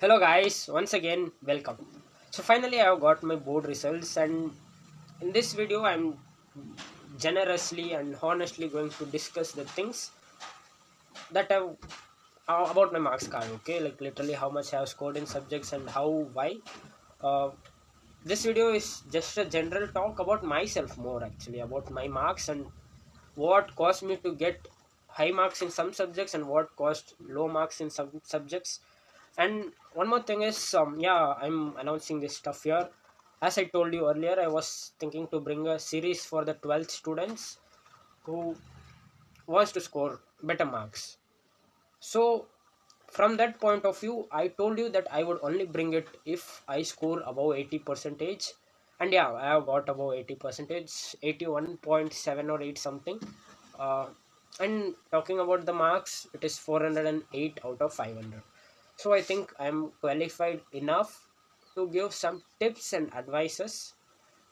Hello guys, once again welcome. So finally I have got my board results, and in this video I'm generously and honestly going to discuss the things that have about my marks card, okay? Like literally how much I have scored in subjects and how, why. Uh, this video is just a general talk about myself, more actually about my marks and what caused me to get high marks in some subjects and what caused low marks in some subjects. And one more thing is, yeah, I'm announcing this stuff here. As I told you earlier, I was thinking to bring a series for the 12th students who wants to score better marks. So from that point of view, I told you that I would only bring it if I score above 80 percentage. And yeah, I have got above 80 percentage, 81.7 or 8 something. uh, and talking about the marks, it is 408 out of 500. So I think I'm qualified enough to give some tips and advices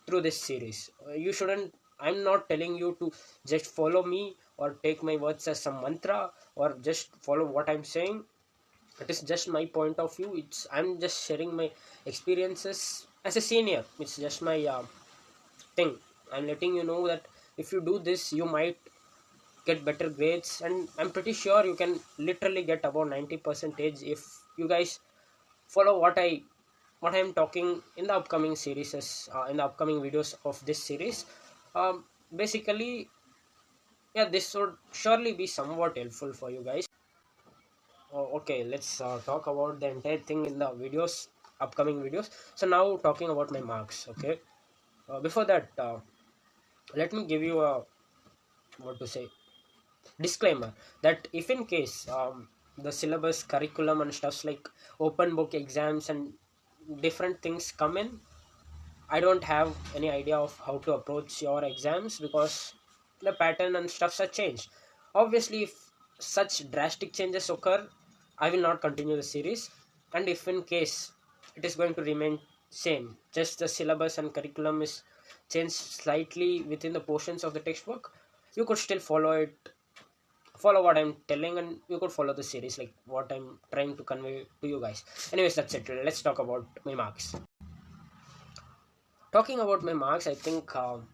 through this series. You shouldn't, I'm not telling you to just follow me or take my words as some mantra or just follow what I'm saying. It is just my point of view. It's, I'm just sharing my experiences as a senior. It's just my thing. I'm letting you know that if you do this, you might get better grades, and I'm pretty sure you can literally get about 90 percentage if you guys follow what I'm talking in the upcoming series, in the upcoming videos of this series. Basically, yeah, this would surely be somewhat helpful for you guys. Okay, let's talk about the entire thing in the videos, upcoming videos. So now talking about my marks. Okay, before that, let me give you a, what to say, disclaimer, that if in case the syllabus, curriculum and stuffs like open book exams and different things come in, I don't have any idea of how to approach your exams because the pattern and stuffs are changed. Obviously, if such drastic changes occur, I will not continue the series. And if in case it is going to remain same, just the syllabus and curriculum is changed slightly within the portions of the textbook, you could still follow what I'm telling, and you could follow the series like what I'm trying to convey to you guys. Anyways, that's it. Let's talk about my marks. Talking about my marks, I think I'll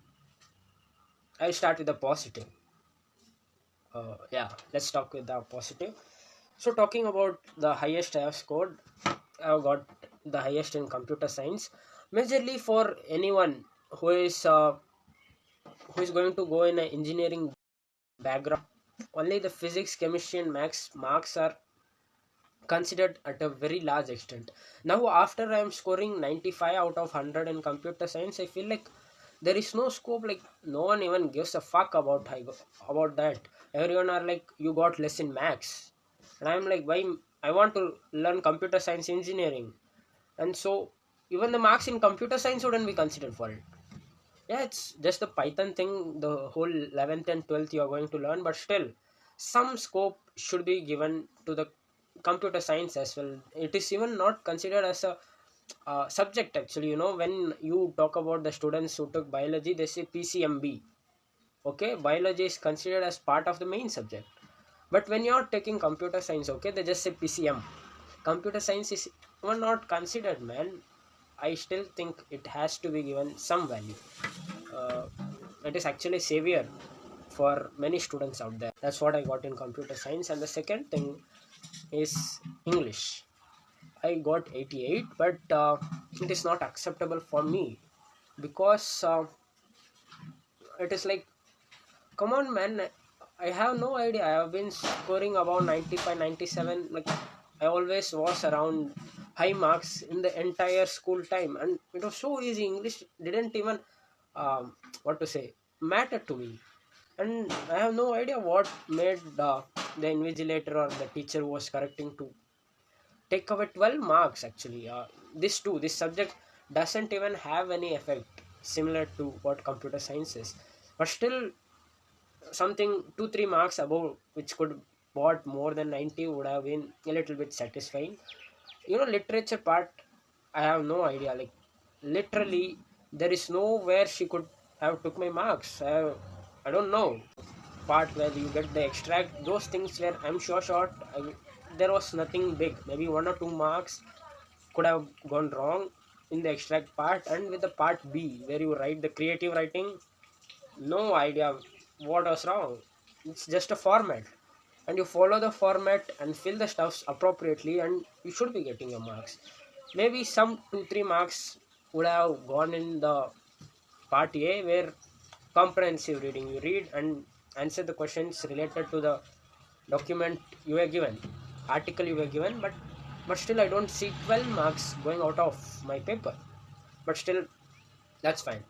start with the positive. Yeah, let's talk with the positive. So talking about the highest I have scored, I've got the highest in computer science. Majorly for anyone who is going to go in an engineering background, only the physics, chemistry, and maths marks are considered at a very large extent. Now, after I am scoring 95 out of 100 in computer science, I feel like there is no scope. Like no one even gives a fuck about that. Everyone are like, you got less in maths, and I'm like, why? I want to learn computer science engineering, and so even the marks in computer science wouldn't be considered for it. Yeah, it's just the Python thing. The whole 11th and 12th you are going to learn, but still, some scope should be given to the computer science as well. It is even not considered as a subject actually. You know, when you talk about the students who took biology, they say PCMB. Okay, biology is considered as part of the main subject. But when you're taking computer science, okay, they just say PCM. Computer science is even not considered, man. I still think it has to be given some value. uh, it is actually savior for many students out there. That's what I got in computer science. And the second thing is English. I got 88, but it is not acceptable for me because it is like, come on man, I have no idea. I have been scoring about 95, 97. Like I always was around high marks in the entire school time, and it was so easy. English didn't even what to say, matter to me. And I have no idea what made the invigilator or the teacher was correcting to take away 12 marks actually. This subject doesn't even have any effect similar to what computer science is, but still something 2 3 marks above which could bought more than 90 would have been a little bit satisfying. You know, literature part, I have no idea. Like literally there is nowhere she could have took my marks. I don't know. Part where you get the extract, those things where I'm sure short. There was nothing big, maybe 1 or 2 marks could have gone wrong in the extract part, and with the part B where you write the creative writing, no idea what was wrong. It's just a format, and you follow the format and fill the stuffs appropriately, and you should be getting your marks. Maybe some 2 3 marks would have gone in the part A, where comprehensive reading, you read and answer the questions related to the document you were given, article you were given. But still I don't see 12 marks going out of my paper. But still, that's fine.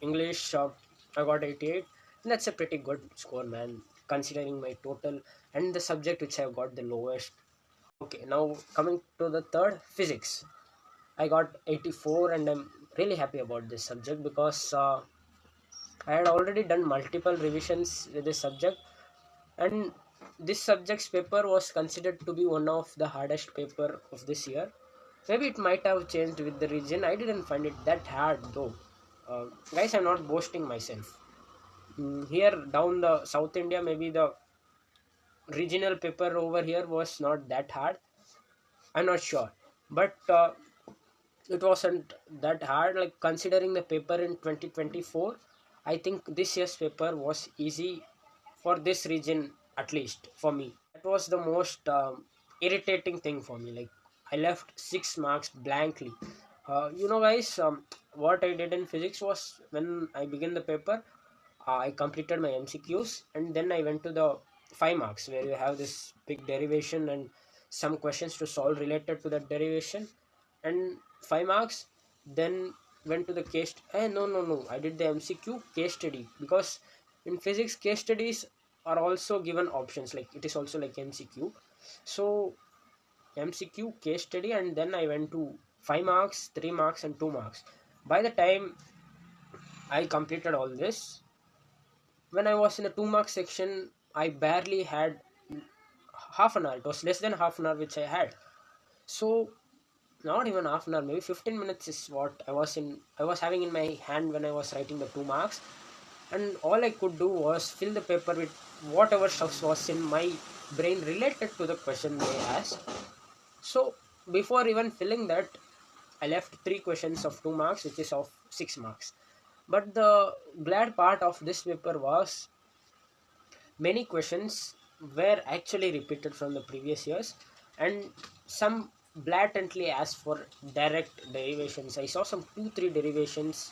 English, I got 88. That's a pretty good score, man, considering my total and the subject which I got the lowest. Okay, now coming to the third, physics. I got 84, and I'm really happy about this subject because I had already done multiple revisions with this subject, and this subject's paper was considered to be one of the hardest paper of this year. Maybe it might have changed with the region. I didn't find it that hard though. Guys, I'm not boasting myself. Here down the South India, maybe the regional paper over here was not that hard. I'm not sure, but it wasn't that hard. Like considering the paper in 2024, I think this year's paper was easy for this region, at least for me. That was the most irritating thing for me. Like I left 6 marks blankly. Guys, what I did in physics was, when I began the paper, I completed my MCQs, and then I went to the 5 marks where you have this big derivation and some questions to solve related to that derivation, and 5 marks. Then went to the case. No, I did the MCQ case study, because in physics case studies are also given options, like it is also like MCQ. So MCQ case study, and then I went to 5 marks, 3 marks, and 2 marks. By the time I completed all this, when I was in the 2 mark section, I barely had half an hour. It was less than half an hour which I had. So not even half an hour, maybe 15 minutes is what I was having in my hand when I was writing the 2 marks. And all I could do was fill the paper with whatever stuff was in my brain related to the question they asked. So before even filling that, I left 3 questions of 2 marks, which is of 6 marks. But the glad part of this paper was, many questions were actually repeated from the previous years, and some blatantly asked for direct derivations. I saw some 2 3 derivations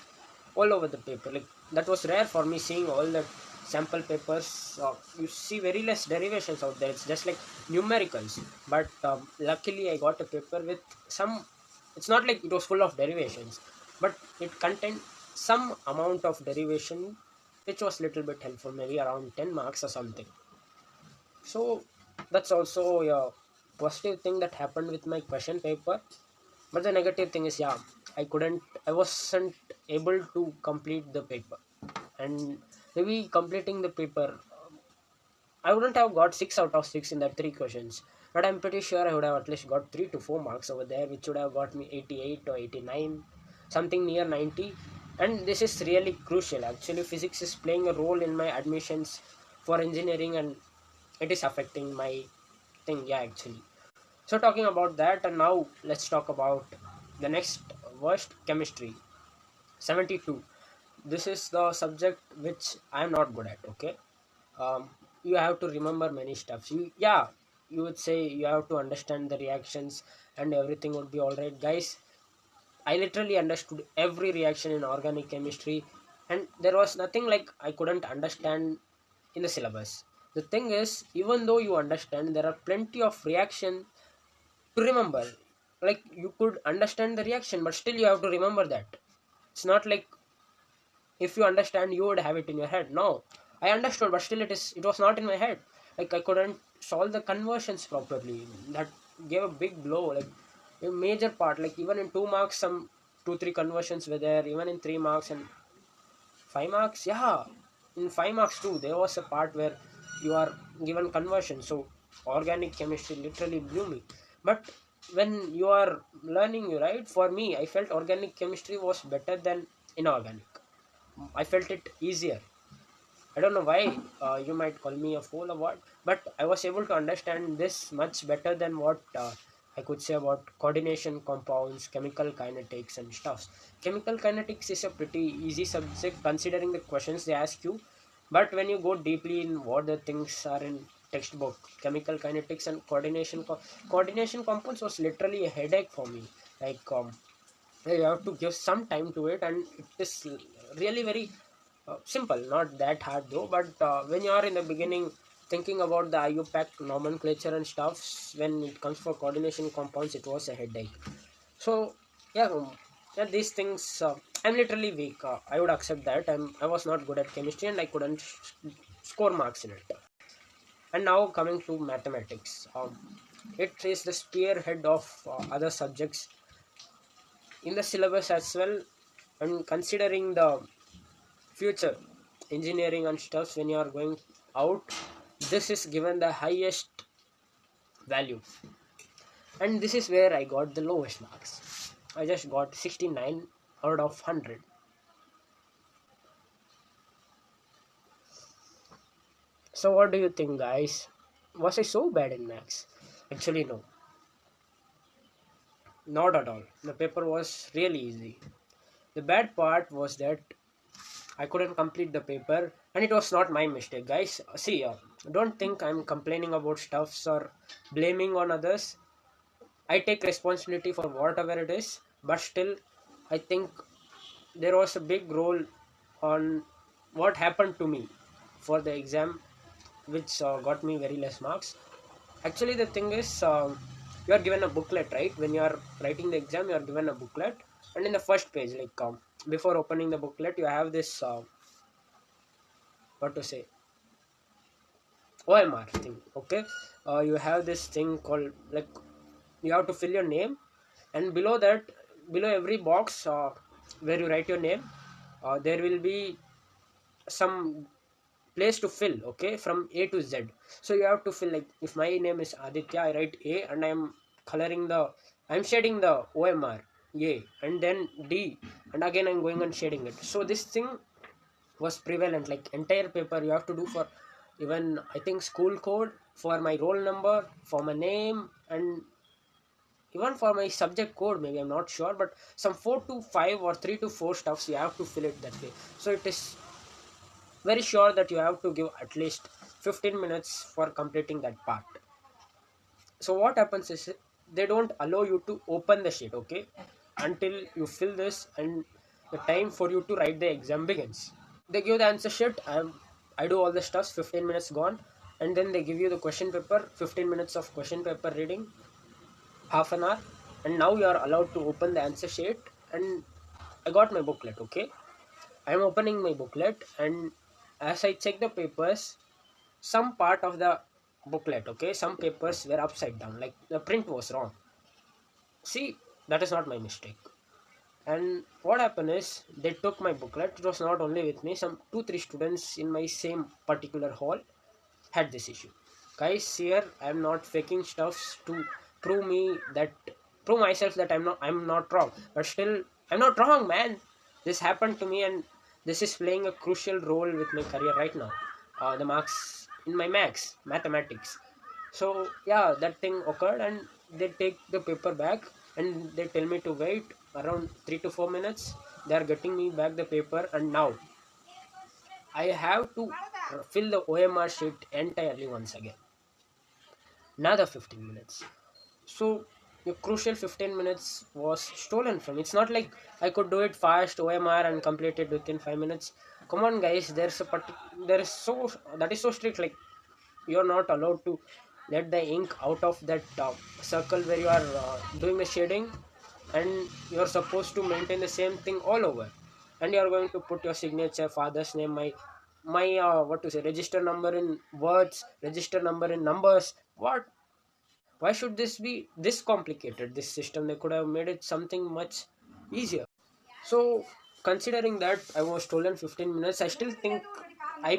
all over the paper. Like that was rare for me, seeing all the sample papers. You see very less derivations out there. It's just like numericals. But luckily I got a paper with some. It's not like it was full of derivations, but it contained some amount of derivation, which was little bit helpful, maybe around 10 marks or something. So that's also a positive thing that happened with my question paper. But the negative thing is, yeah, I wasn't able to complete the paper. And maybe completing the paper, I wouldn't have got 6 out of 6 in that 3 questions, but I'm pretty sure I would have at least got 3 to 4 marks over there, which would have got me 88 or 89, something near 90. And this is really crucial. Actually, physics is playing a role in my admissions for engineering, and it is affecting my thing, yeah, actually. So, talking about that, and now let's talk about the next worst, chemistry. 72. This is the subject which I'm not good at, okay? um, you have to remember many stuff. You would say you have to understand the reactions and everything would be all right. Guys, I literally understood every reaction in organic chemistry, and there was nothing like I couldn't understand in the syllabus. The thing is, even though you understand, there are plenty of reaction to remember. Like you could understand the reaction, but still you have to remember that. It's not like if you understand you would have it in your head. No, I understood, but still it was not in my head. Like I couldn't solve the conversions properly. That gave a big blow, like a major part. Like even in 2 marks, some 2 3 conversions were there. Even in 3 marks and 5 marks, yeah, in 5 marks too, there was a part where you are given conversion. So organic chemistry literally blew me. But when you are learning, you right, for me I felt organic chemistry was better than inorganic. I felt it easier. I don't know why. You might call me a fool or what, but I was able to understand this much better than what I could say about coordination compounds, chemical kinetics, and stuffs. Chemical kinetics is a pretty easy subject considering the questions they ask you, but when you go deeply in what the things are in textbook, chemical kinetics and coordination compounds was literally a headache for me. Like you have to give some time to it, and it is really very simple, not that hard though. But when you are in the beginning thinking about the IUPAC nomenclature and stuff, when it comes for coordination compounds, it was a headache. So yeah, yeah, these things. I'm literally weak. I would accept that. I was not good at chemistry, and I couldn't score marks in it. And now coming to mathematics, it is the spearhead of other subjects in the syllabus as well. And considering the future engineering and stuff, when you are going out, this is given the highest value, and this is where I got the lowest marks. I just got 69 out of 100. So what do you think, guys? Was I so bad in maths? Actually, no, not at all. The paper was really easy. The bad part was that I couldn't complete the paper, and it was not my mistake, guys. See, don't think I'm complaining about stuffs or blaming on others. I take responsibility for whatever it is, but still, I think there was a big role on what happened to me for the exam, which got me very less marks. Actually, the thing is, you are given a booklet, right? When you are writing the exam, you are given a booklet, and in the first page, like before opening the booklet, you have this what to say, OMR thing. Okay, you have this thing called, like, you have to fill your name, and below that, below every box where you write your name, there will be some place to fill, okay, from A to Z. So you have to fill, like, if my name is Aditya, I write A, and I'm shading the OMR A, and then D, and again I'm going and shading it. So this thing was prevalent, like entire paper you have to do for, even I think school code, for my roll number, for my name, and even for my subject code, maybe I'm not sure, but some 4 to 5 or 3 to 4 stuffs you have to fill it that way. So it is very sure that you have to give at least 15 minutes for completing that part. So what happens is, they don't allow you to open the sheet, okay, until you fill this, and the time for you to write the exam begins. They give the answer sheet, I do all the stuff, 15 minutes gone, and then they give you the question paper, 15 minutes of question paper reading, half an hour, and now you are allowed to open the answer sheet. And I got my booklet, okay, I'm opening my booklet, and as I check the papers, some part of the booklet, okay, some papers were upside down, like the print was wrong. See, that is not my mistake. And what happened is, they took my booklet. It was not only with me, some 2 3 students in my same particular hall had this issue. Guys, here I am not faking stuffs to prove me that prove myself that I'm not wrong, but still, I'm not wrong, man. This happened to me, and this is playing a crucial role with my career right now. The marks in my mathematics. So yeah, that thing occurred, and they take the paper back, and they tell me to wait around 3 to 4 minutes. They are getting me back the paper, and now I have to fill the OMR sheet entirely once again. Another 15 minutes. So the crucial 15 minutes was stolen from me. It's not like I could do it fast, OMR, and complete it within 5 minutes. Come on, guys. There is so that is so strict. Like, you're not allowed to let the ink out of that circle where you are doing the shading, and you're supposed to maintain the same thing all over, and you're going to put your signature, father's name, my what to say, register number in words, register number in numbers. What? Why should this be this complicated, this system? They could have made it something much easier. So considering that I was stolen 15 minutes, I still think I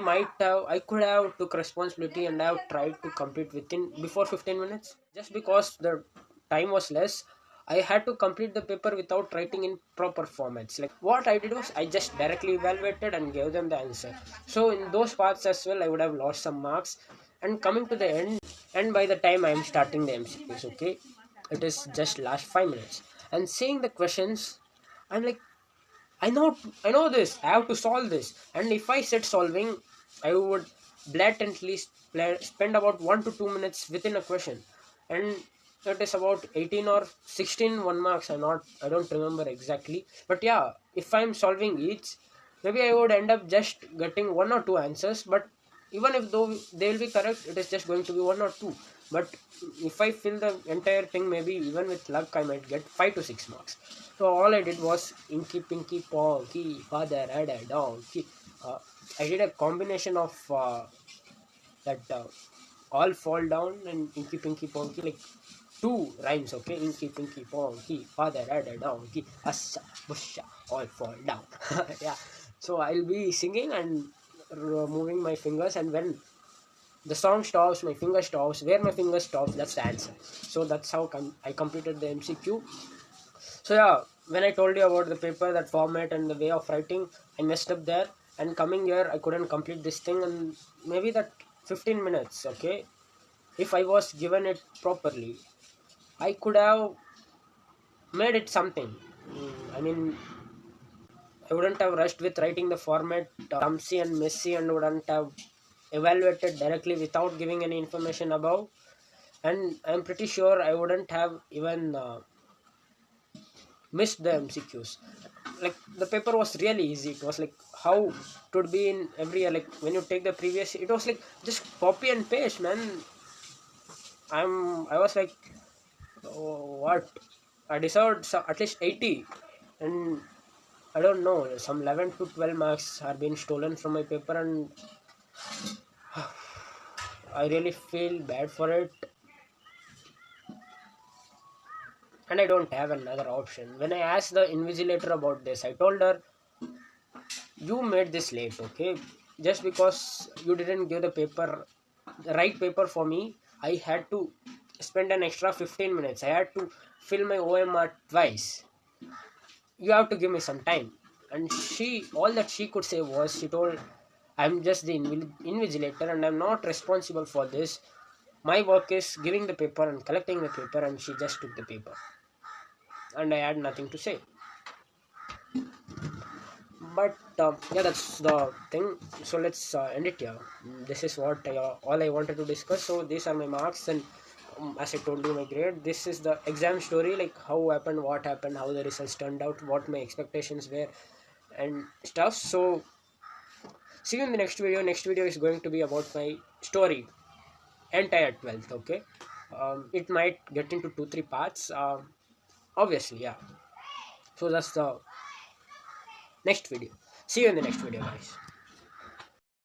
could have took responsibility, and I have tried to complete within before 15 minutes. Just because the time was less, I had to complete the paper without writing in proper formats. Like, what I did was, I just directly evaluated and gave them the answer. So in those parts as well, I would have lost some marks. And coming to the end, and by the time I am starting the MCQs, okay, it is just last 5 minutes. And seeing the questions, I'm like, I know this. I have to solve this. And if I said solving, I would blatantly spend about 1 to 2 minutes within a question, and it is about 18 or 16 1 marks. I don't remember exactly, but yeah, if I'm solving each, maybe I would end up just getting one or two answers. But even if though they will be correct, it is just going to be one or two. But if I fill the entire thing, maybe even with luck, I might get 5 to 6 marks. So all I did was inky, pinky, ponky, father, ada, donkey. Uh, I did a combination of that all fall down and inky, pinky, ponky, like two rhymes, okay? Inky, pinky, ponky, father, ada, donkey, assa, busha, all fall down. Yeah. So I'll be singing and moving my fingers, and when the song stops, my finger stops. Where my finger stops, that's the answer. So that's how I completed the MCQ. So yeah, when I told you about the paper, that format and the way of writing, I messed up there. And coming here, I couldn't complete this thing, and maybe that 15 minutes, okay, if I was given it properly, I could have made it something. I mean, I wouldn't have rushed with writing the format clumsy and messy, and wouldn't have evaluated directly without giving any information above. And I'm pretty sure I wouldn't have even missed the MCQs. Like the paper was really easy. It was like how it would be in every year. Like when you take the previous, it was like just copy and paste, man. I was like, oh, what? I deserved at least 80, and I don't know. Some 11 to 12 marks are being stolen from my paper, and I really feel bad for it. And I don't have another option. When I asked the invigilator about this, I told her, you made this late, okay? Just because you didn't give the paper, the right paper for me, I had to spend an extra 15 minutes. I had to fill my OMR twice. You have to give me some time. And she, all that she could say was, she told, I'm just the invigilator and I'm not responsible for this. My work is giving the paper and collecting the paper, and she just took the paper, and I had nothing to say. But yeah, that's the thing. So let's end it here. This is what all I wanted to discuss. So these are my marks, and as I told you, my grade. This is the exam story, like how happened, what happened, how the results turned out, what my expectations were, and stuff. So see you in the next video. Next video is going to be about my story, entire 12th. Okay, it might get into 2 3 parts. Obviously, yeah. So that's the next video. See you in the next video, guys.